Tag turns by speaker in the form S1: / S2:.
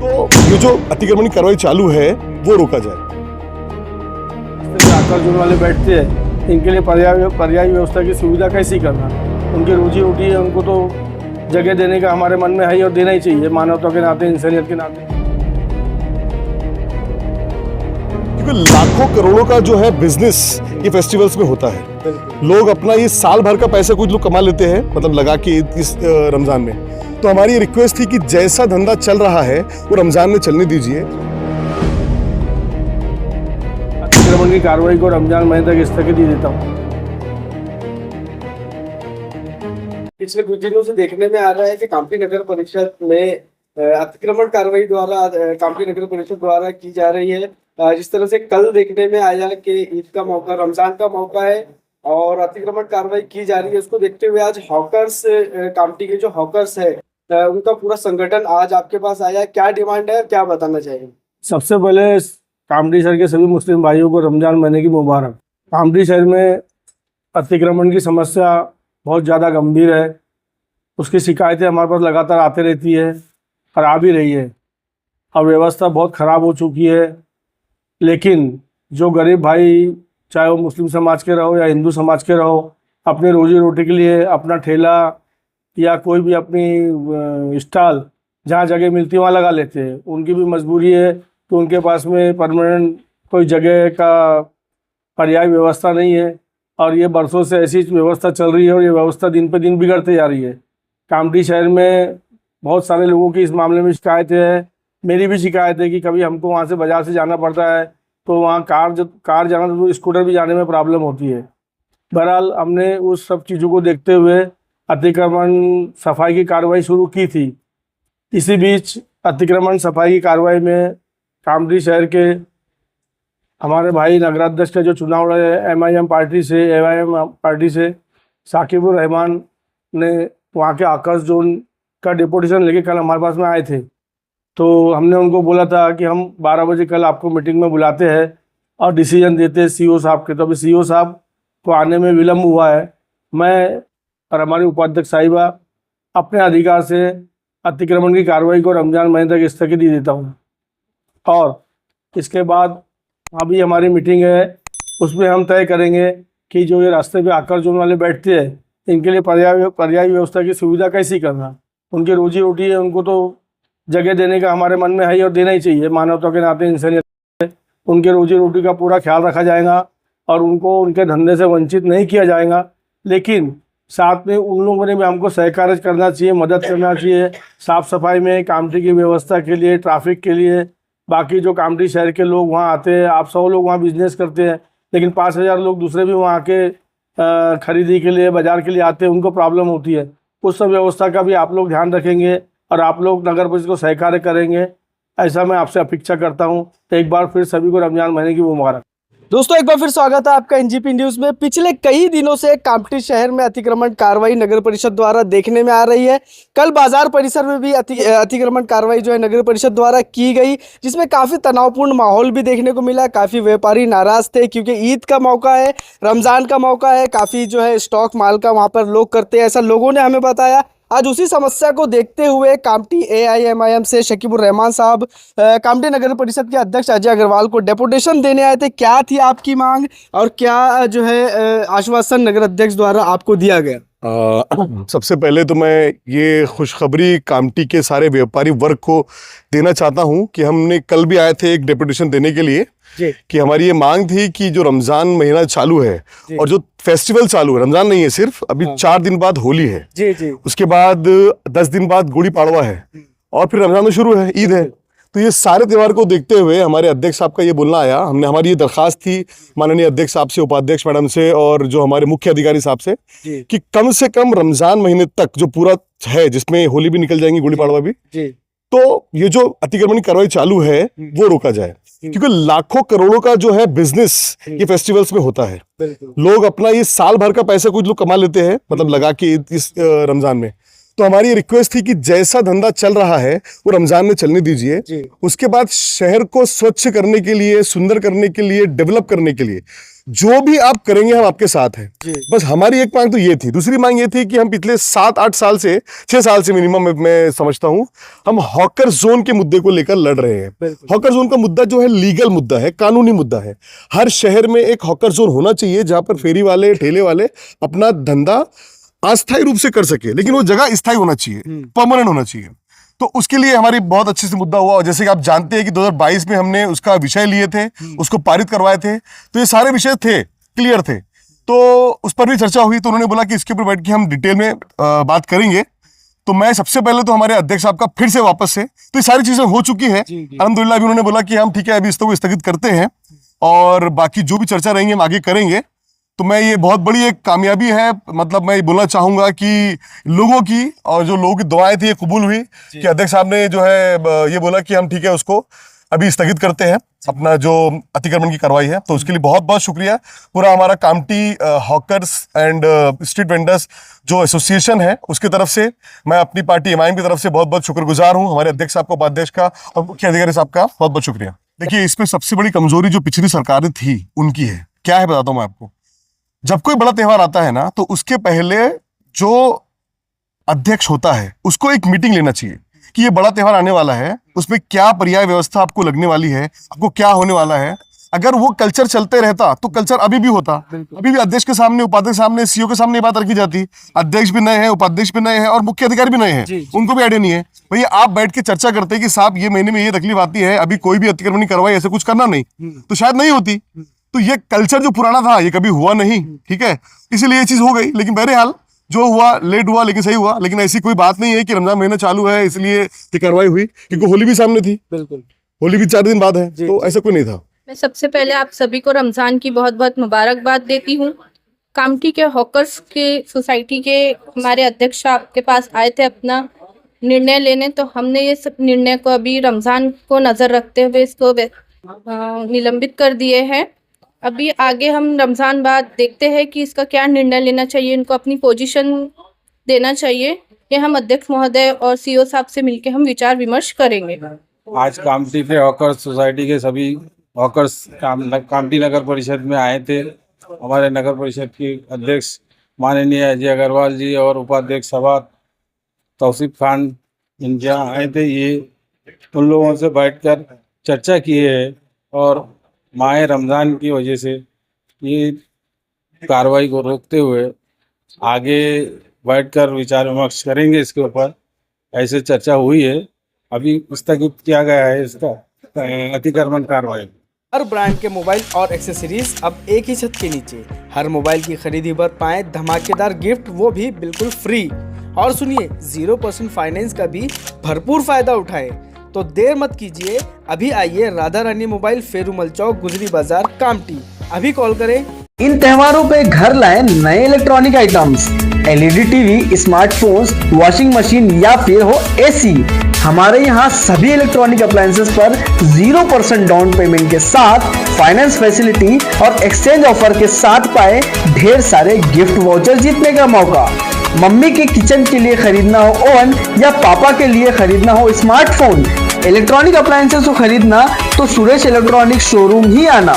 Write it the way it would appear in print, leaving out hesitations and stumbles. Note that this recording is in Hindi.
S1: तो ये जो अतिक्रमण की कार्रवाई चालू है वो रोका जाए।
S2: आकर जो वाले बैठते हैं इनके लिए पर्याय व्यवस्था की सुविधा कैसी करना, उनकी रोजी रोटी है, उनको तो जगह देने का हमारे मन में है और देना ही चाहिए, मानवता के नाते, इंसानियत के नाते।
S1: क्योंकि लाखों करोड़ों का जो है बिजनेस ये फेस्टिवल्स में होता है। लोग अपना ये साल भर का पैसा कुछ लोग कमा लेते हैं, मतलब लगा के इस रमजान में। तो हमारी ये रिक्वेस्ट थी कि जैसा धंधा चल रहा है वो रमजान में चलने दीजिए।
S2: अतिक्रमण की कार्रवाई को रमजान महीने तक स्थगित देता हूँ।
S3: पिछले कुछ दिनों से देखने में आ रहा है कि कामठी नगर परिषद में अतिक्रमण कार्रवाई द्वारा कामठी नगर परिषद द्वारा की जा रही है। जिस तरह से कल देखने में आया कि ईद का मौका, रमजान का मौका है और अतिक्रमण कार्रवाई की जा रही है, उसको देखते हुए आज हॉकर्स, कामठी के जो हॉकर्स है उनका पूरा संगठन आज आपके पास आया है। क्या डिमांड है, क्या बताना चाहिए?
S2: सबसे पहले कामठी शहर के सभी मुस्लिम भाइयों को रमजान महीने की मुबारक। कामठी शहर में अतिक्रमण की समस्या बहुत ज़्यादा गंभीर है, उसकी शिकायतें हमारे पास लगातार आती रहती है और आ भी रही है। अब व्यवस्था बहुत ख़राब हो चुकी है, लेकिन जो गरीब भाई, चाहे वो मुस्लिम समाज के रहो या हिंदू समाज के रहो, अपने रोजी रोटी के लिए अपना ठेला या कोई भी अपनी स्टॉल जहाँ जगह मिलती है वहाँ लगा लेते हैं। उनकी भी मजबूरी है कि उनके पास में परमानेंट कोई जगह का पर्याय व्यवस्था नहीं है और ये बरसों से ऐसी व्यवस्था चल रही है और ये व्यवस्था दिन पे दिन बिगड़ते जा रही है। कामठी शहर में बहुत सारे लोगों की इस मामले में शिकायतें हैं, मेरी भी शिकायत है कि कभी हमको वहाँ से बाज़ार से जाना पड़ता है तो वहाँ कार जाना तो स्कूटर भी जाने में प्रॉब्लम होती है। बहरहाल हमने उस सब चीज़ों को देखते हुए अतिक्रमण सफाई की कार्रवाई शुरू की थी। इसी बीच अतिक्रमण सफाई की कार्रवाई में कामठी शहर के हमारे भाई नगराध्यक्ष का जो चुनाव है एमआईएम पार्टी से साकिबुर रहमान ने वहाँ के आकाश जोन का डिपोटेशन लेके कल हमारे पास में आए थे। तो हमने उनको बोला था कि हम 12 बजे कल आपको मीटिंग में बुलाते हैं और डिसीजन देते हैं सीओ साहब के। तो अभी सीओ साहब को आने में विलम्ब हुआ है। मैं और हमारी उपाध्यक्ष साहिबा अपने अधिकार से अतिक्रमण की कार्रवाई को रमजान महीने तक स्थगित देता हूँ और इसके बाद अभी हमारी मीटिंग है, उसमें हम तय करेंगे कि जो ये रास्ते पे आकर जोन वाले बैठते हैं इनके लिए पर्याय व्यवस्था की सुविधा कैसी करना, उनकी रोजी रोटी है, उनको तो जगह देने का हमारे मन में है और देना ही चाहिए, मानवता के नाते, इंसानियत। उनके रोजी रोटी का पूरा ख्याल रखा जाएगा और उनको उनके धंधे से वंचित नहीं किया जाएगा। लेकिन साथ में उन लोगों ने भी हमको सहकार्य करना चाहिए, मदद करना चाहिए साफ़ सफाई में, कामठी की व्यवस्था के लिए, ट्रैफिक के लिए। बाकी जो कामठी शहर के लोग वहाँ आते हैं, आप 100 लोग वहाँ बिजनेस करते हैं, लेकिन 5000 लोग दूसरे भी वहाँ के खरीदी के लिए, बाज़ार के लिए आते हैं, उनको प्रॉब्लम होती है। उस सब व्यवस्था का भी आप लोग ध्यान रखेंगे और आप लोग नगर परिषद को सहकार्य करेंगे, ऐसा मैं आपसे अपेक्षा करता हूँ। एक बार फिर सभी को रमजान महीने की मुबारक।
S3: दोस्तों, एक बार फिर स्वागत है आपका एनजीपी न्यूज़ में। पिछले कई दिनों से कामठी शहर में अतिक्रमण कार्रवाई नगर परिषद द्वारा देखने में आ रही है। कल बाजार परिसर में भी अतिक्रमण कार्रवाई जो है नगर परिषद द्वारा की गई, जिसमें काफ़ी तनावपूर्ण माहौल भी देखने को मिला। काफ़ी व्यापारी नाराज थे क्योंकि ईद का मौका है, रमज़ान का मौका है, काफ़ी जो है स्टॉक माल का वहाँ पर लोग करते हैं, ऐसा लोगों ने हमें बताया। आज उसी समस्या को देखते हुए कामठी एआईएमआईएम से शकीबुर रहमान साहब कामठी नगर परिषद के अध्यक्ष अजय अग्रवाल को डेपुटेशन देने आए थे। क्या थी आपकी मांग और क्या जो है आश्वासन नगर अध्यक्ष द्वारा आपको दिया गया?
S1: सबसे पहले तो मैं ये खुशखबरी कामठी के सारे व्यापारी वर्ग को देना चाहता हूँ कि हमने कल भी आए थे एक डेपुटेशन देने के लिए कि हमारी ये मांग थी कि जो रमजान महीना चालू है और जो फेस्टिवल चालू है, रमजान नहीं है सिर्फ, अभी 4 दिन बाद होली है
S3: जी,
S1: उसके बाद 10 दिन बाद गुड़ी पाड़वा है और फिर रमजान में शुरू है, ईद है। तो ये सारे त्यौहार को देखते हुए हमारे अध्यक्ष साहब का ये बोलना आया। हमारी ये दरखास्त थी माननीय अध्यक्ष साहब से, उपाध्यक्ष मैडम से और जो हमारे मुख्य अधिकारी साहब से कम से कम रमजान महीने तक जो पूरा है, जिसमें होली भी निकल जाएंगी, गुड़ी पाड़वा भी, तो ये जो अतिक्रमण की कार्रवाई चालू है वो रोका जाए। क्योंकि लाखों करोड़ों का जो है बिजनेस ये फेस्टिवल्स में होता है। लोग अपना ये साल भर का पैसा कुछ लोग कमा लेते हैं, मतलब लगा के इस रमजान में। तो हमारी ये रिक्वेस्ट थी कि जैसा धंधा चल रहा है वो रमजान में चलने दीजिए। उसके बाद शहर को स्वच्छ करने के लिए, सुंदर करने के लिए, डेवलप करने के लिए जो भी आप करेंगे हम आपके साथ हैं।
S3: जी।
S1: बस हमारी एक मांग तो ये थी। दूसरी मांग ये थी कि हम पिछले 7-8 साल से 6 साल से मिनिमम मैं समझता हूं हम हॉकर जोन के मुद्दे को लेकर लड़ रहे हैं।
S3: बिल्कुल।
S1: हॉकर जोन का मुद्दा जो है लीगल मुद्दा है, कानूनी मुद्दा है। हर शहर में एक हॉकर जोन होना चाहिए जहां पर फेरी वाले ठेले वाले अपना धंधा अस्थायी रूप से कर सके, लेकिन वो जगह स्थायी होना चाहिए, परमानेंट होना चाहिए। तो उसके लिए हमारी बहुत अच्छे से मुद्दा हुआ। और जैसे कि आप जानते हैं कि 2022 में हमने उसका विषय लिए थे, उसको पारित करवाए थे, तो ये सारे विषय थे, क्लियर थे। तो उस पर भी चर्चा हुई, तो उन्होंने बोला कि इसके ऊपर बैठ के हम डिटेल में बात करेंगे। तो मैं सबसे पहले तो हमारे अध्यक्ष साहब का फिर से वापस से, तो ये सारी चीजें हो चुकी है अल्हम्दुलिल्लाह। अभी उन्होंने बोला कि हम ठीक है अभी इसको स्थगित करते हैं और बाकी जो भी चर्चा रहेंगी हम आगे करेंगे। तो मैं ये बहुत बड़ी एक कामयाबी है, मतलब मैं ये बोलना चाहूंगा कि लोगों की और जो लोगों की दुआएं थी ये कबूल हुई कि अध्यक्ष साहब ने जो है ये बोला कि हम ठीक है उसको अभी स्थगित करते हैं, अपना जो अतिक्रमण की कार्रवाई है। तो उसके लिए बहुत बहुत शुक्रिया। पूरा हमारा Kamptee hawkers and street vendors जो एसोसिएशन है उसकी तरफ से, मैं अपनी पार्टी एमआईएम की तरफ से बहुत बहुत शुक्रगुजार हूँ। हमारे अध्यक्ष साहब को, उपाध्यक्ष का और मुख्य अधिकारी साहब का बहुत बहुत शुक्रिया। देखिए, इसमें सबसे बड़ी कमजोरी जो पिछली सरकारें थी उनकी है। क्या है बताता हूँ मैं आपको। जब कोई बड़ा त्योहार आता है ना, तो उसके पहले जो अध्यक्ष होता है उसको एक मीटिंग लेना चाहिए कि ये बड़ा त्योहार आने वाला है, उसमें क्या पर्याय व्यवस्था आपको लगने वाली है, आपको क्या होने वाला है। अगर वो कल्चर चलते रहता तो कल्चर अभी भी होता। अभी भी अध्यक्ष के सामने, उपाध्यक्ष के सामने, सीईओ के सामने ये बात रखी जाती। अध्यक्ष भी नए हैं, उपाध्यक्ष भी नए हैं और मुख्य अधिकारी भी नए हैं, उनको भी आइडिया नहीं है। भैया आप बैठ के चर्चा करते हैं कि साहब ये महीने में ये तकलीफ आती है, अभी कोई भी अतिक्रमण कार्रवाई ऐसे कुछ करना नहीं, तो शायद नहीं होती। तो ये कल्चर जो पुराना था ये कभी हुआ नहीं, ठीक है, इसीलिए ये चीज हो गई। लेकिन बहरहाल जो हुआ लेट हुआ लेकिन सही हुआ। लेकिन ऐसी कोई बात नहीं है कि रमजान महीना चालू है इसलिए ये कार्रवाई हुई, क्योंकि होली भी सामने थी।
S3: बिल्कुल,
S1: होली भी 4 दिन बाद है, तो ऐसा कोई नहीं था।
S4: मैं सबसे पहले आप सभी को रमज़ान की बहुत बहुत मुबारकबाद देती हूँ। कामठी के हॉकर्स के सोसाइटी के हमारे अध्यक्ष आपके पास आए थे अपना निर्णय लेने, तो हमने ये सब निर्णय को अभी रमज़ान को नज़र रखते हुए इसको निलंबित कर दिए हैं। अभी आगे हम रमज़ान बाद देखते हैं कि इसका क्या निर्णय लेना चाहिए, इनको अपनी पोजीशन देना चाहिए। ये हम अध्यक्ष महोदय और सीईओ साहब से मिलकर हम विचार विमर्श करेंगे।
S5: आज कामठी के हॉकर्स सोसाइटी के सभी हॉकर्स कामठी नगर परिषद में आए थे। हमारे नगर परिषद की अध्यक्ष माननीय अजय अग्रवाल जी और उपाध्यक्ष सभा तौसीफ खान इनके यहाँ आए थे। ये उन लोगों से बैठकर चर्चा किए है और माह रमज़ान की वजह से ये कार्रवाई को रोकते हुए आगे बैठकर विचार विमर्श करेंगे इसके ऊपर। ऐसे चर्चा हुई है, अभी स्थगित किया गया है इसका अतिक्रमण कार्रवाई।
S3: हर ब्रांड के मोबाइल और एक्सेसरीज अब एक ही छत के नीचे। हर मोबाइल की खरीदी पर पाएं धमाकेदार गिफ्ट, वो भी बिल्कुल फ्री। और सुनिए 0% फाइनेंस का भी भरपूर फायदा उठाएं। तो देर मत कीजिए, अभी आइए राधा रानी मोबाइल, फेरुमल चौक, गुजरी बाजार, कामठी। अभी कॉल करें।
S6: इन त्योहारों पे घर लाएं नए electronic items, LED TV, smartphones, washing machine या फिर हो एसी। हमारे यहाँ सभी इलेक्ट्रॉनिक अप्लायंसेस पर 0% डाउन पेमेंट के साथ फाइनेंस फैसिलिटी और एक्सचेंज ऑफर के साथ पाए ढेर सारे गिफ्ट वाउचर जीतने का मौका। मम्मी के किचन के लिए खरीदना हो ओवन या पापा के लिए खरीदना हो स्मार्टफोन, इलेक्ट्रॉनिक अप्लायंसेस को खरीदना तो सुरेश इलेक्ट्रॉनिक शोरूम ही आना।